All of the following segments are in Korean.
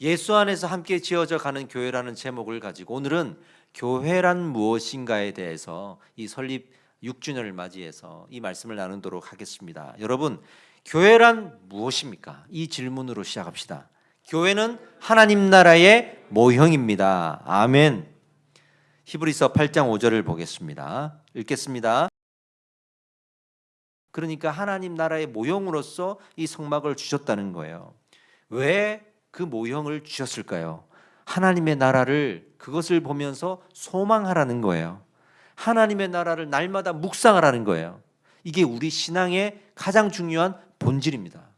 예수 안에서 함께 지어져 가는 교회라는 제목을 가지고 오늘은 교회란 무엇인가에 대해서 이 설립 6주년을 맞이해서 이 말씀을 나누도록 하겠습니다. 여러분, 교회란 무엇입니까? 이 질문으로 시작합시다. 교회는 하나님 나라의 모형입니다. 아멘. 히브리서 8장 5절을 보겠습니다. 읽겠습니다. 그러니까 하나님 나라의 모형으로서 이 성막을 주셨다는 거예요. 왜 그 모형을 주셨을까요? 하나님의 나라를 그것을 보면서 소망하라는 거예요. 하나님의 나라를 날마다 묵상하라는 거예요. 이게 우리 신앙의 가장 중요한 본질입니다.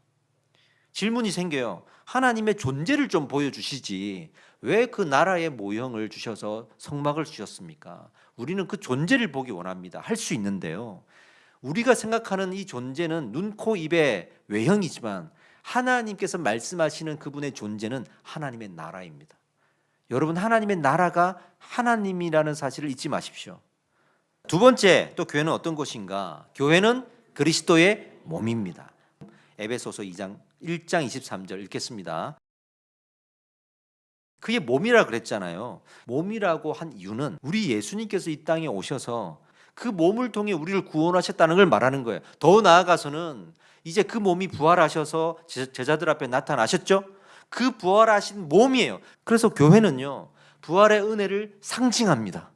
질문이 생겨요. 하나님의 존재를 좀 보여주시지 왜 그 나라의 모형을 주셔서 성막을 주셨습니까? 우리는 그 존재를 보기 원합니다. 할 수 있는데요. 우리가 생각하는 이 존재는 눈, 코, 입의 외형이지만 하나님께서 말씀하시는 그분의 존재는 하나님의 나라입니다. 여러분, 하나님의 나라가 하나님이라는 사실을 잊지 마십시오. 두 번째, 또 교회는 어떤 곳인가? 교회는 그리스도의 몸입니다. 에베소서 1장 23절 읽겠습니다. 그게 몸이라 그랬잖아요. 몸이라고 한 이유는 우리 예수님께서 이 땅에 오셔서 그 몸을 통해 우리를 구원하셨다는 걸 말하는 거예요. 더 나아가서는 이제 그 몸이 부활하셔서 제자들 앞에 나타나셨죠? 그 부활하신 몸이에요. 그래서 교회는요, 부활의 은혜를 상징합니다.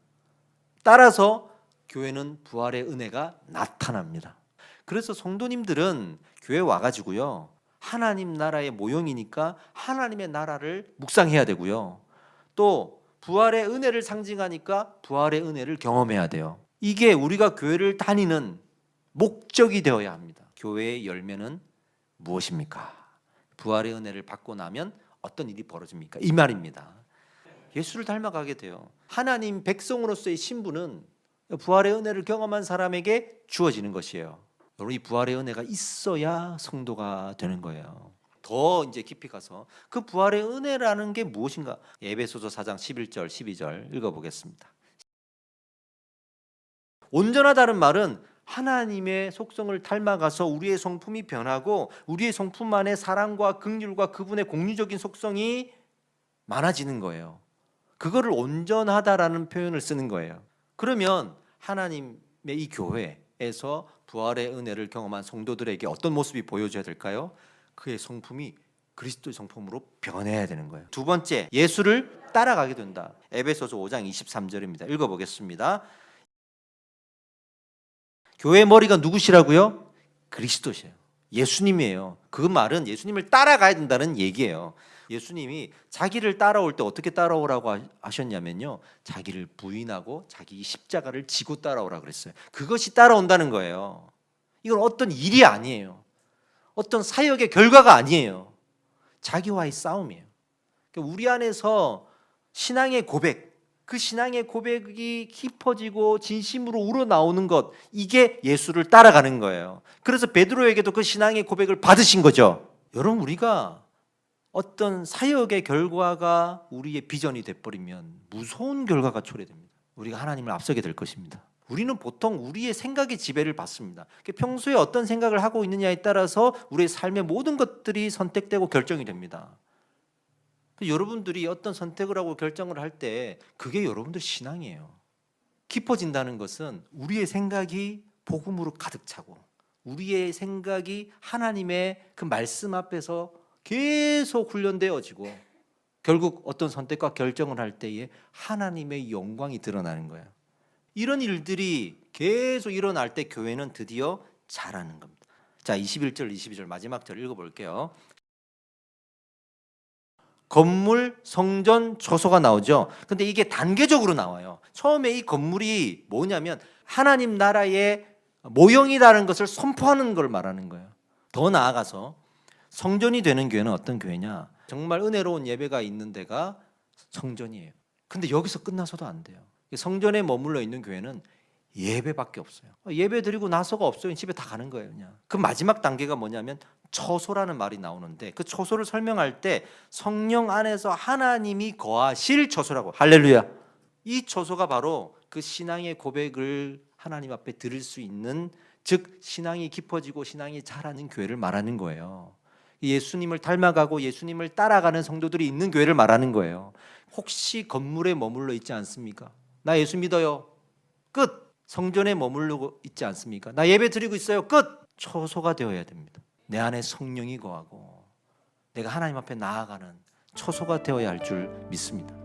따라서 교회는 부활의 은혜가 나타납니다. 그래서 성도님들은 교회 와가지고요, 하나님 나라의 모형이니까 하나님의 나라를 묵상해야 되고요, 또 부활의 은혜를 상징하니까 부활의 은혜를 경험해야 돼요. 이게 우리가 교회를 다니는 목적이 되어야 합니다. 교회의 열매는 무엇입니까? 부활의 은혜를 받고 나면 어떤 일이 벌어집니까? 이 말입니다. 예수를 닮아가게 돼요. 하나님 백성으로서의 신분은 부활의 은혜를 경험한 사람에게 주어지는 것이에요. 여러분, 이 부활의 은혜가 있어야 성도가 되는 거예요. 더 이제 깊이 가서 그 부활의 은혜라는 게 무엇인가? 에베소서 4장 11절 12절 읽어보겠습니다. 온전하다는 말은 하나님의 속성을 닮아가서 우리의 성품이 변하고 우리의 성품 안에 사랑과 긍휼과 그분의 공유적인 속성이 많아지는 거예요. 그거를 온전하다라는 표현을 쓰는 거예요. 그러면 하나님의 이 교회에서 부활의 은혜를 경험한 성도들에게 어떤 모습이 보여줘야 될까요? 그의 성품이 그리스도의 성품으로 변해야 되는 거예요. 두 번째, 예수를 따라가게 된다. 에베소서 5장 23절입니다. 읽어보겠습니다. 교회의 머리가 누구시라고요? 그리스도시에요. 예수님이에요. 그 말은 예수님을 따라가야 된다는 얘기예요. 예수님이 자기를 따라올 때 어떻게 따라오라고 하셨냐면요, 자기를 부인하고 자기 십자가를 지고 따라오라 그랬어요. 그것이 따라온다는 거예요. 이건 어떤 일이 아니에요. 어떤 사역의 결과가 아니에요. 자기와의 싸움이에요. 우리 안에서 신앙의 고백, 그 신앙의 고백이 깊어지고 진심으로 우러나오는 것, 이게 예수를 따라가는 거예요. 그래서 베드로에게도 그 신앙의 고백을 받으신 거죠. 여러분, 우리가 어떤 사역의 결과가 우리의 비전이 돼버리면 무서운 결과가 초래됩니다. 우리가 하나님을 앞서게 될 것입니다. 우리는 보통 우리의 생각의 지배를 받습니다. 평소에 어떤 생각을 하고 있느냐에 따라서 우리의 삶의 모든 것들이 선택되고 결정이 됩니다. 여러분들이 어떤 선택을 하고 결정을 할 때 그게 여러분들 신앙이에요. 깊어진다는 것은 우리의 생각이 복음으로 가득 차고 우리의 생각이 하나님의 그 말씀 앞에서 계속 훈련되어지고 결국 어떤 선택과 결정을 할 때에 하나님의 영광이 드러나는 거예요. 이런 일들이 계속 일어날 때 교회는 드디어 자라는 겁니다. 자, 21절 22절 마지막 절 읽어볼게요. 건물, 성전, 처소가 나오죠. 근데 이게 단계적으로 나와요. 처음에 이 건물이 뭐냐면 하나님 나라의 모형이라는 것을 선포하는 걸 말하는 거예요. 더 나아가서 성전이 되는 교회는 어떤 교회냐? 정말 은혜로운 예배가 있는 데가 성전이에요. 근데 여기서 끝나서도 안 돼요. 성전에 머물러 있는 교회는 예배밖에 없어요. 예배 드리고 나서가 없어요. 집에 다 가는 거예요, 그냥. 그 마지막 단계가 뭐냐면 처소라는 말이 나오는데 그 처소를 설명할 때 성령 안에서 하나님이 거하실 처소라고. 할렐루야. 이 처소가 바로 그 신앙의 고백을 하나님 앞에 드릴 수 있는, 즉 신앙이 깊어지고 신앙이 자라는 교회를 말하는 거예요. 예수님을 닮아가고 예수님을 따라가는 성도들이 있는 교회를 말하는 거예요. 혹시 건물에 머물러 있지 않습니까? 나 예수 믿어요. 끝. 성전에 머무르고 있지 않습니까? 나 예배 드리고 있어요. 끝. 초소가 되어야 됩니다. 내 안에 성령이 거하고 내가 하나님 앞에 나아가는 초소가 되어야 할 줄 믿습니다.